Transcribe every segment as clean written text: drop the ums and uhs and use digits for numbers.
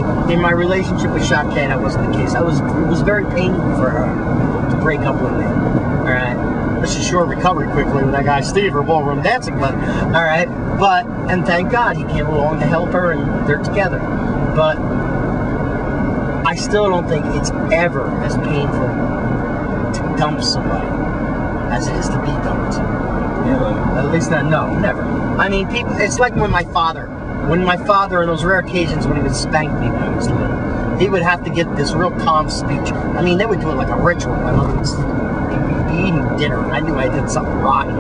Like, in my relationship with Shot K, that wasn't the case. It was very painful for her to break up with me. Alright? But she sure recovered quickly with that guy Steve, her ballroom dancing buddy. Alright? But, and thank God he came along to help her and they're together. But I still don't think it's ever as painful to dump somebody as it is to be dumped. Yeah. At least no, never. I mean, people. It's like when my father, in those rare occasions when he would spank me when I was little, he would have to get this real calm speech. I mean, they would do it like a ritual. My mother would be eating dinner, and I knew I did something rotten,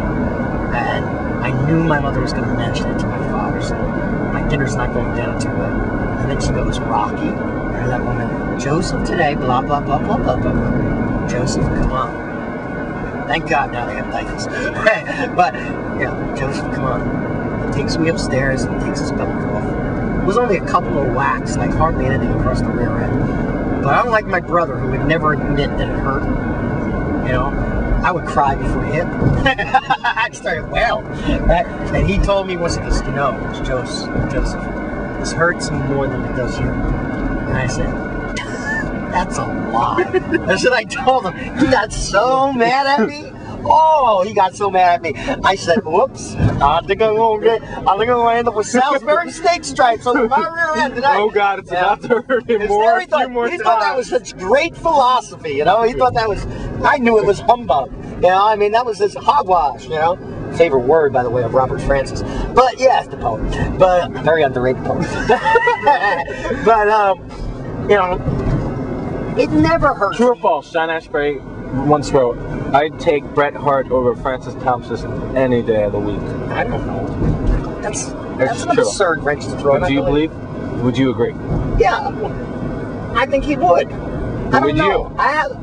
and I knew my mother was going to mention it to my father. So my dinner's not going down too well. And then she goes, Rocky, or that woman, Joseph today, blah blah blah blah blah blah blah. Joseph, come on. Thank God now they have diapers. But, yeah, Joseph, come on. He takes me upstairs and takes his belt off. It was only a couple of whacks, like hardly anything across the rear end. But unlike my brother, who would never admit that it hurt, you know, I would cry before he hit. I'd start well, right? And he told me once, he goes, you know, Joseph, this hurts me more than it does you. And I said, that's a lie. That's what I told him. He got so mad at me. Oh, he got so mad at me. I said, whoops, I think I'm gonna end up with Salisbury steak stripes on my rear end tonight. Oh God, it's about to hurt him more. He thought that was such great philosophy, you know. He thought that was, I knew it was humbug. You know, I mean, that was his hogwash, you know. Favorite word, by the way, of Robert Francis. But yeah, it's the poet. But very underrated poet. But you know, it never hurts. True or false? Sean Ashbury once wrote, "I'd take Bret Hart over Francis Thompson any day of the week." I don't know. That's an absurd wrench to throw. But do you believe? Would you agree? Yeah, I think he would. I don't know.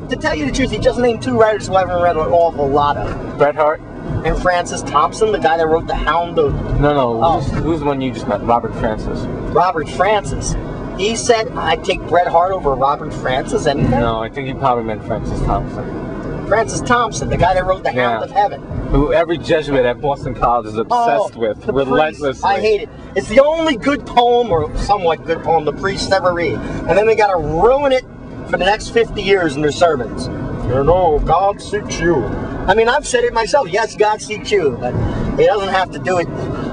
To tell you the truth, he just named two writers who I haven't read an awful lot of. Bret Hart and Francis Thompson, the guy that wrote The Hound of... No. Who's the one you just met? Robert Francis. Robert Francis. He said, I'd take Bret Hart over Robert Francis anything? No, I think he probably meant Francis Thompson. Francis Thompson, the guy that wrote The Hound of Heaven. Who every Jesuit at Boston College is obsessed with, relentlessly. I hate it. It's the only good poem, or somewhat good poem, the priests ever read. And then they gotta ruin it for the next 50 years in their sermons. You know, God seeks you. I mean, I've said it myself. Yes, God seeks you, but he doesn't have to do it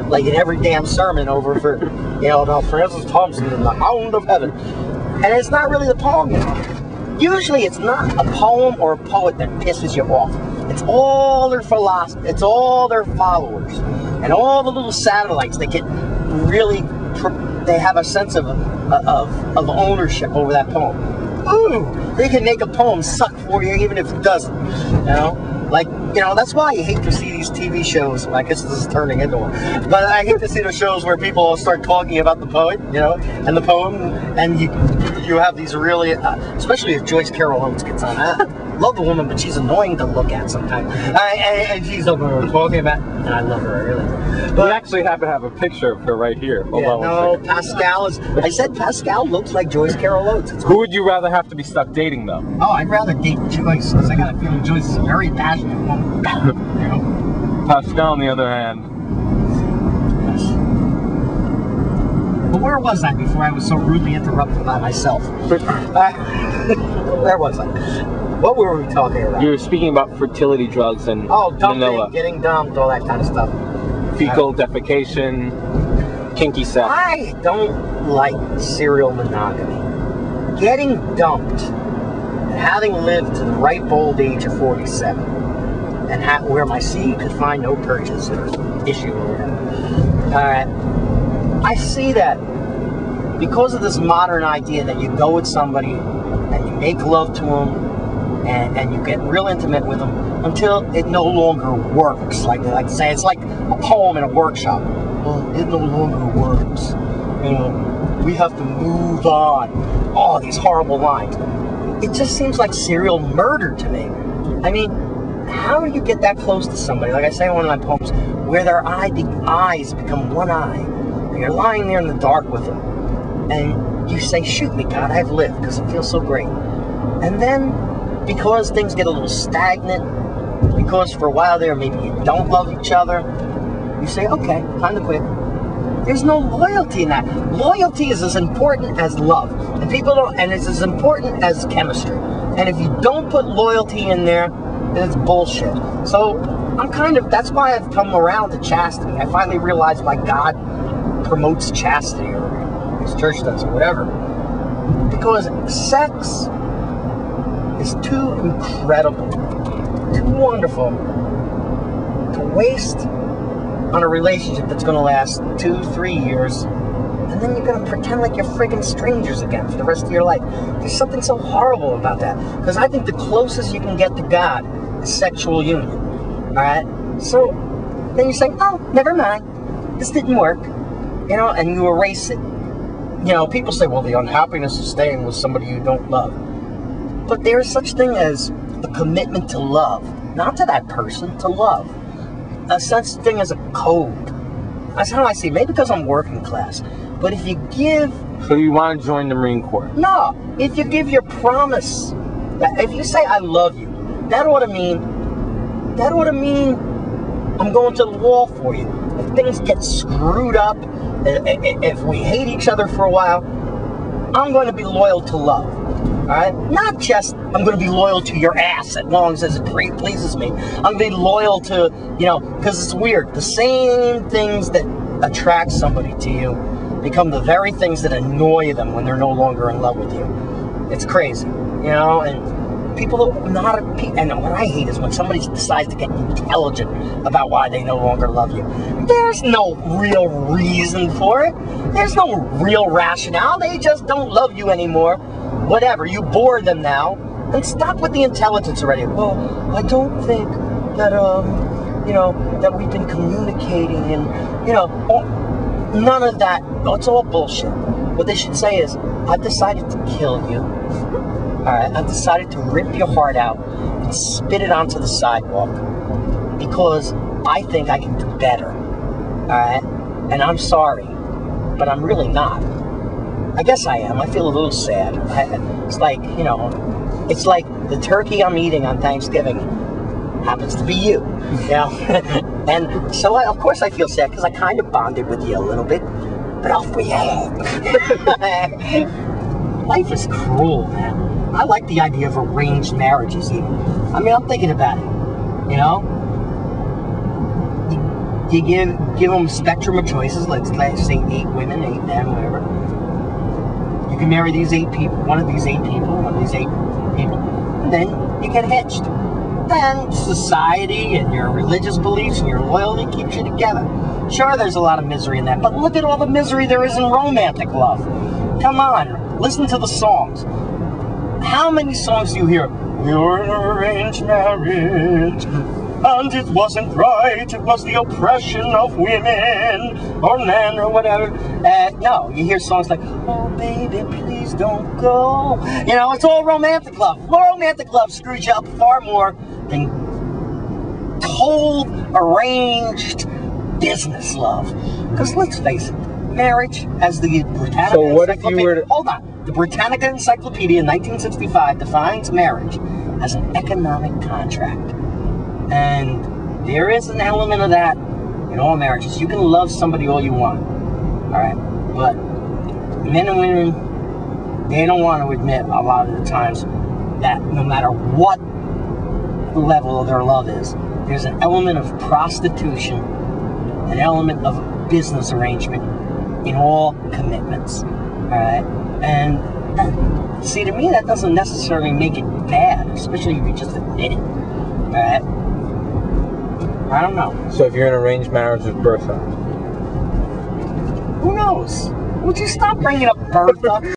like in every damn sermon over for, you know, about Francis Thompson and the Hound of Heaven. And it's not really the poem, you know. Usually it's not a poem or a poet that pisses you off. It's all their philosophy. It's all their followers. And all the little satellites that get really, they have a sense of ownership over that poem. Ooh, they can make a poem suck for you even if it doesn't, you know? Like, you know, that's why I hate to see these TV shows. I guess this is turning into one. But I hate to see the shows where people start talking about the poet, you know, and the poem, and you have these really, especially if Joyce Carol Oates gets on. I love the woman, but she's annoying to look at sometimes. And she's talking about, and I love her, I really do. But we actually happen to have a picture of her right here. Hold on no, Pascal is, I said Pascal looks like Joyce Carol Oates. Who would you rather have to be stuck dating, though? Oh, I'd rather date Joyce, because I got a feeling Joyce is a very passionate woman. You know? Pascal, on the other hand. Yes. But where was I before I was so rudely interrupted by myself? Where was I? What were we talking about? You were speaking about fertility drugs and dumping, getting dumped, all that kind of stuff. Fecal defecation, kinky sex. I don't like serial monogamy. Getting dumped and having lived to the ripe old age of 47 and where my seed could find no purchase or issue or whatever. Alright. I see that because of this modern idea that you go with somebody and you make love to them and you get real intimate with them until it no longer works. Like they like to say, it's like a poem in a workshop. Well, it no longer works. You know, we have to move on. Oh, these horrible lines. It just seems like serial murder to me. I mean, how do you get that close to somebody? Like I say in one of my poems, where the eyes become one eye. And you're lying there in the dark with them. And you say, shoot me, God, I've lived, because it feels so great. And then, because things get a little stagnant, because for a while there maybe you don't love each other, you say, okay, time to quit. There's no loyalty in that. Loyalty is as important as love, and people don't, and it's as important as chemistry. And if you don't put loyalty in there, then it's bullshit. So that's why I've come around to chastity. I finally realized why God promotes chastity, or his church does, or whatever. Because sex is too incredible, too wonderful to waste on a relationship that's going to last 2-3 years, and then you're going to pretend like you're friggin' strangers again for the rest of your life. There's something so horrible about that, because I think the closest you can get to God is sexual union. Alright? So then you say, oh, never mind, this didn't work, and you erase it. People say, well, the unhappiness of staying with somebody you don't love. But there is such thing as a commitment to love, not to that person, to love. Such thing as a code. That's how I see it. Maybe because I'm working class. But if you give... So you want to join the Marine Corps? No. If you give your promise, if you say I love you, that ought to mean I'm going to the wall for you. If things get screwed up, if we hate each other for a while, I'm going to be loyal to love. Alright? Not just I'm going to be loyal to your ass as long as it pleases me. I'm going to be loyal to, because it's weird. The same things that attract somebody to you become the very things that annoy them when they're no longer in love with you. It's crazy, and people are not, and what I hate is when somebody decides to get intelligent about why they no longer love you. There's no real reason for it. There's no real rationale. They just don't love you anymore. Whatever, you bore them now, and stop with the intelligence already. Well, I don't think that, that we've been communicating, and, none of that. It's all bullshit. What they should say is, I've decided to kill you. Alright, I've decided to rip your heart out and spit it onto the sidewalk because I think I can do better. Alright? And I'm sorry, but I'm really not. I guess I am. I feel a little sad. It's like, it's like the turkey I'm eating on Thanksgiving happens to be you. And so, of course, I feel sad because I kind of bonded with you a little bit. But off we head. Life is cruel, man. I like the idea of arranged marriages, even. I mean, I'm thinking about it. You give them a spectrum of choices. Let's say 8 women, 8 men, whatever. You can marry these 8 people, one of these 8 people, and then you get hitched. Then society and your religious beliefs and your loyalty keeps you together. Sure, there's a lot of misery in that, but look at all the misery there is in romantic love. Come on, listen to the songs. How many songs do you hear? We were in an arranged marriage, and it wasn't right. It was the oppression of women or men or whatever. No, you hear songs like, oh baby, please don't go. It's all romantic love. Romantic love screws you up far more than cold, arranged business love. Because let's face it, marriage, as the Britannica Hold on. The Britannica Encyclopedia in 1965 defines marriage as an economic contract. And there is an element of that in all marriages. You can love somebody all you want. Alright? But men and women, they don't want to admit a lot of the times that no matter what the level of their love is, there's an element of prostitution, an element of business arrangement in all commitments. Alright? And see, to me, that doesn't necessarily make it bad, especially if you just admit it. Alright? I don't know. So if you're in an arranged marriage with Bertha? Who knows? Would you stop bringing up Bertha?